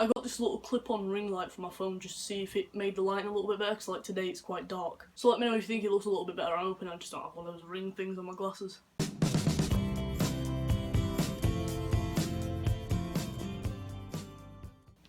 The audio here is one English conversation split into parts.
I got this little clip-on ring light for my phone just to see if it made the lighting a little bit better, because like today it's quite dark. So let me know if you think it looks a little bit better. I'm hoping I just don't have one of those ring things on my glasses.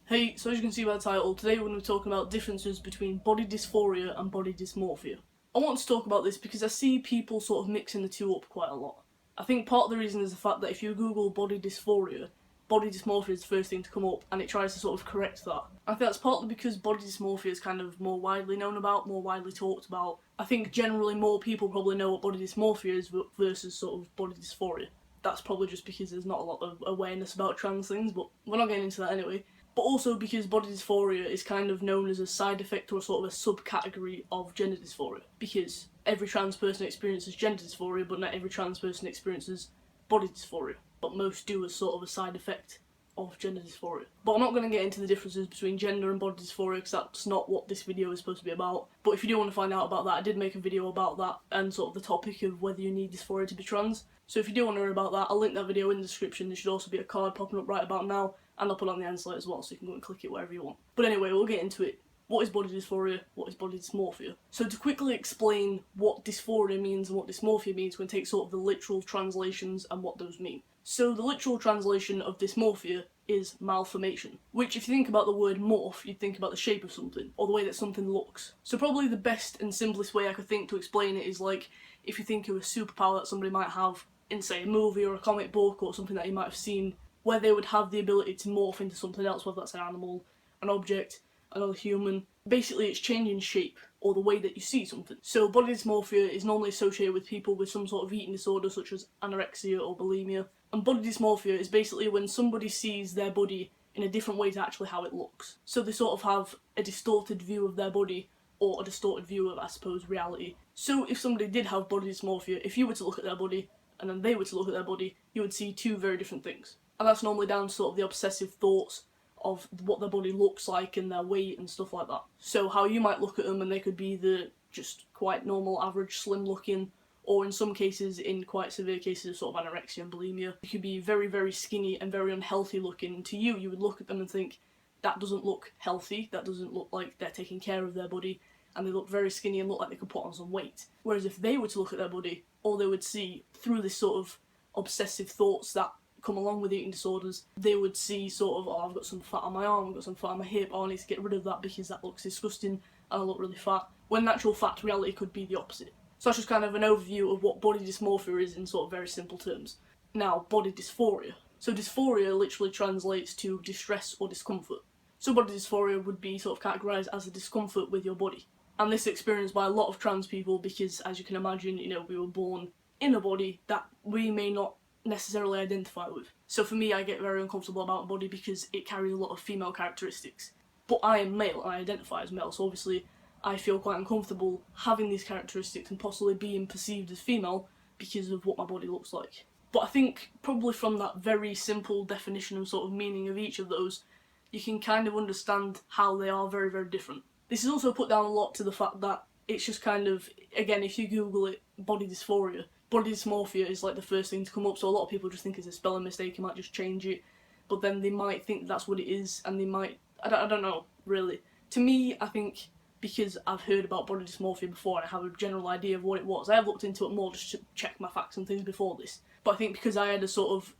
Hey, so as you can see by the title, today we're going to be talking about differences between body dysphoria and body dysmorphia. I want to talk about this because I see people sort of mixing the two up quite a lot. I think part of the reason is the fact that if you Google body dysphoria, body dysmorphia is the first thing to come up, and it tries to sort of correct that. I think that's partly because body dysmorphia is kind of more widely known about, more widely talked about. I think generally more people probably know what body dysmorphia is versus sort of body dysphoria. That's probably just because there's not a lot of awareness about trans things, but we're not getting into that anyway. But also because body dysphoria is kind of known as a side effect or sort of a subcategory of gender dysphoria. Because every trans person experiences gender dysphoria, but not every trans person experiences body dysphoria. But most do as sort of a side effect of gender dysphoria. But I'm not going to get into the differences between gender and body dysphoria because that's not what this video is supposed to be about. But if you do want to find out about that, I did make a video about that and sort of the topic of whether you need dysphoria to be trans. So if you do want to know about that, I'll link that video in the description. There should also be a card popping up right about now, and I'll put it on the answer as well, so you can go and click it wherever you want. But anyway, we'll get into it. What is body dysphoria? What is body dysmorphia? So to quickly explain what dysphoria means and what dysmorphia means, we're going to take sort of the literal translations and what those mean. So the literal translation of dysmorphia is malformation, which if you think about the word morph, you'd think about the shape of something, or the way that something looks. So probably the best and simplest way I could think to explain it is like, if you think of a superpower that somebody might have in, say, a movie or a comic book or something that you might have seen, where they would have the ability to morph into something else, whether that's an animal, an object, another human. Basically, it's changing shape, or the way that you see something. So body dysmorphia is normally associated with people with some sort of eating disorder, such as anorexia or bulimia. And body dysmorphia is basically when somebody sees their body in a different way to actually how it looks. So they sort of have a distorted view of their body, or a distorted view of, I suppose, reality. So if somebody did have body dysmorphia, if you were to look at their body, and then they were to look at their body, you would see two very different things. And that's normally down to sort of the obsessive thoughts of what their body looks like and their weight and stuff like that. So how you might look at them and they could be the just quite normal, average, slim looking, or in some cases, in quite severe cases, sort of anorexia and bulimia, you could be very, very skinny and very unhealthy looking. And to you, you would look at them and think, that doesn't look healthy, that doesn't look like they're taking care of their body, and they look very skinny and look like they could put on some weight. Whereas if they were to look at their body, all they would see through this sort of obsessive thoughts that come along with eating disorders, they would see sort of, oh, I've got some fat on my arm, I've got some fat on my hip, oh, I need to get rid of that because that looks disgusting and I look really fat. When in actual fact, reality could be the opposite. So that's just kind of an overview of what body dysmorphia is in sort of very simple terms. Now, body dysphoria. So dysphoria literally translates to distress or discomfort. So body dysphoria would be sort of categorised as a discomfort with your body. And this is experienced by a lot of trans people because, as you can imagine, you know, we were born in a body that we may not necessarily identify with. So for me, I get very uncomfortable about a body because it carries a lot of female characteristics. But I am male and I identify as male, so obviously I feel quite uncomfortable having these characteristics and possibly being perceived as female because of what my body looks like. But I think probably from that very simple definition and sort of meaning of each of those, you can kind of understand how they are very, very different. This is also put down a lot to the fact that it's just kind of, again, if you Google it, body dysphoria, body dysmorphia is like the first thing to come up, so a lot of people just think it's a spelling mistake, you might just change it, but then they might think that's what it is, and they might, I don't know, really. To me, I think, because I've heard about body dysmorphia before and I have a general idea of what it was, I have looked into it more just to check my facts and things before this, but I think because I had a sort of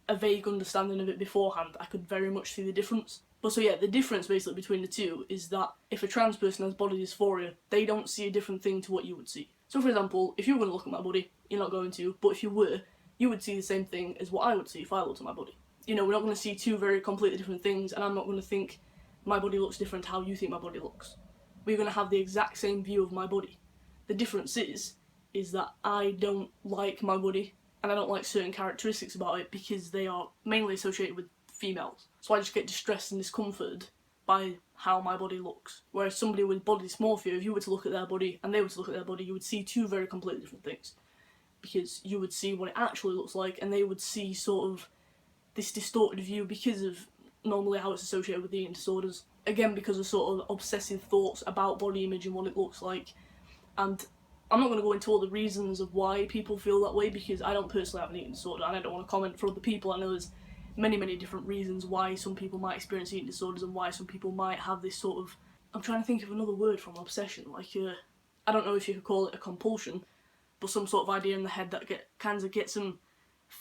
a vague understanding of it beforehand, I could very much see the difference. But so yeah, the difference basically between the two is that if a trans person has body dysphoria, they don't see a different thing to what you would see. So for example, if you were going to look at my body, you're not going to, but if you were, you would see the same thing as what I would see if I looked at my body. You know, we're not going to see two very completely different things, and I'm not going to think my body looks different to how you think my body looks. We're going to have the exact same view of my body. The difference is that I don't like my body, and I don't like certain characteristics about it because they are mainly associated with females. So I just get distressed and discomforted by how my body looks. Whereas somebody with body dysmorphia, if you were to look at their body and they were to look at their body, you would see two very completely different things. Because you would see what it actually looks like, and they would see sort of this distorted view because of normally how it's associated with eating disorders. Again, because of sort of obsessive thoughts about body image and what it looks like. And I'm not going to go into all the reasons of why people feel that way because I don't personally have an eating disorder and I don't want to comment for other people. I know there's many different reasons why some people might experience eating disorders and why some people might have this sort of, I'm trying to think of another word from obsession, like I don't know if you could call it a compulsion, but some sort of idea in the head that kind of gets them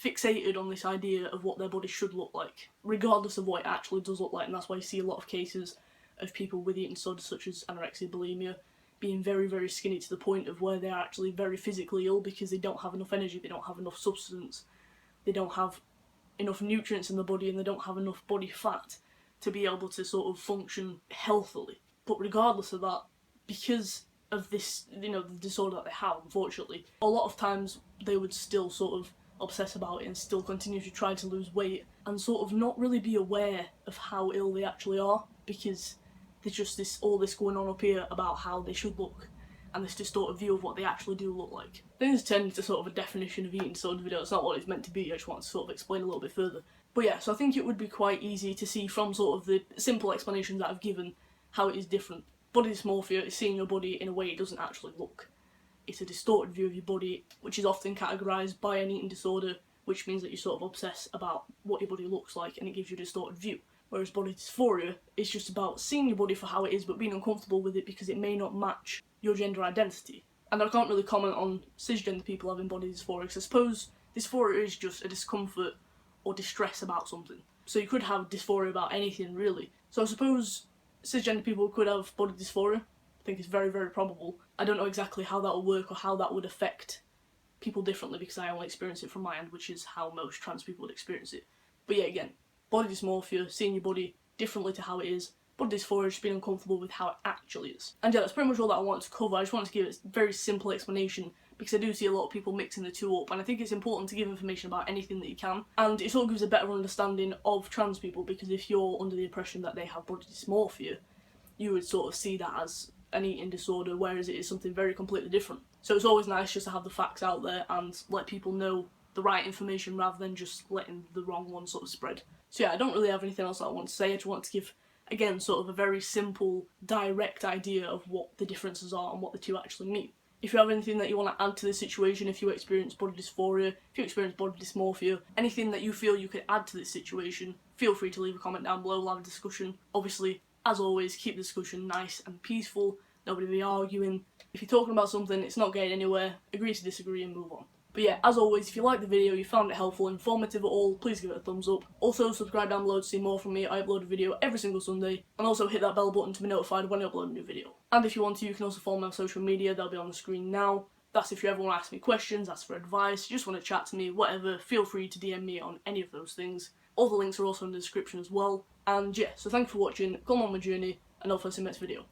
fixated on this idea of what their body should look like, regardless of what it actually does look like. And that's why you see a lot of cases of people with eating disorders such as anorexia, bulimia, being very skinny to the point of where they're actually very physically ill because they don't have enough energy, they don't have enough substance, they don't have enough nutrients in the body, and they don't have enough body fat to be able to sort of function healthily. But regardless of that, because of this, you know, the disorder that they have, unfortunately, a lot of times they would still sort of obsess about it and still continue to try to lose weight and sort of not really be aware of how ill they actually are, because there's just all this going on up here about how they should look and this distorted view of what they actually do look like. I think this turned into sort of a definition of eating disorder video. It's not what it's meant to be, I just want to sort of explain a little bit further. But yeah, so I think it would be quite easy to see from sort of the simple explanations that I've given how it is different. Body dysmorphia is seeing your body in a way it doesn't actually look. It's a distorted view of your body, which is often categorised by an eating disorder, which means that you sort of obsess about what your body looks like and it gives you a distorted view. Whereas body dysphoria is just about seeing your body for how it is but being uncomfortable with it because it may not match your gender identity. And I can't really comment on cisgender people having body dysphoria, because I suppose dysphoria is just a discomfort or distress about something. So you could have dysphoria about anything, really. So I suppose cisgender people could have body dysphoria. I think it's very probable. I don't know exactly how that will work or how that would affect people differently, because I only experience it from my end, which is how most trans people would experience it. But yeah, again, body dysmorphia, seeing your body differently to how it is. Body dysphoria, just being uncomfortable with how it actually is. And yeah, that's pretty much all that I wanted to cover. I just wanted to give a very simple explanation, because I do see a lot of people mixing the two up, and I think it's important to give information about anything that you can. And it sort of gives a better understanding of trans people, because if you're under the impression that they have body dysmorphia, you would sort of see that as an eating disorder, whereas it is something very completely different. So it's always nice just to have the facts out there and let people know the right information rather than just letting the wrong one sort of spread. So yeah, I don't really have anything else that I want to say. I just want to give, again, sort of a very simple, direct idea of what the differences are and what the two actually mean. If you have anything that you want to add to this situation, if you experience body dysphoria, if you experience body dysmorphia, anything that you feel you could add to this situation, feel free to leave a comment down below, we'll have a discussion. Obviously, as always, keep the discussion nice and peaceful, nobody be arguing. If you're talking about something, it's not getting anywhere, agree to disagree and move on. But yeah, as always, if you liked the video, you found it helpful, informative at all, please give it a thumbs up. Also, subscribe down below to see more from me. I upload a video every single Sunday. And also hit that bell button to be notified when I upload a new video. And if you want to, you can also follow me on social media, they'll be on the screen now. That's if you ever want to ask me questions, ask for advice, you just want to chat to me, whatever, feel free to DM me on any of those things. All the links are also in the description as well. And yeah, so thanks for watching, come on my journey, and I'll see you in the next video.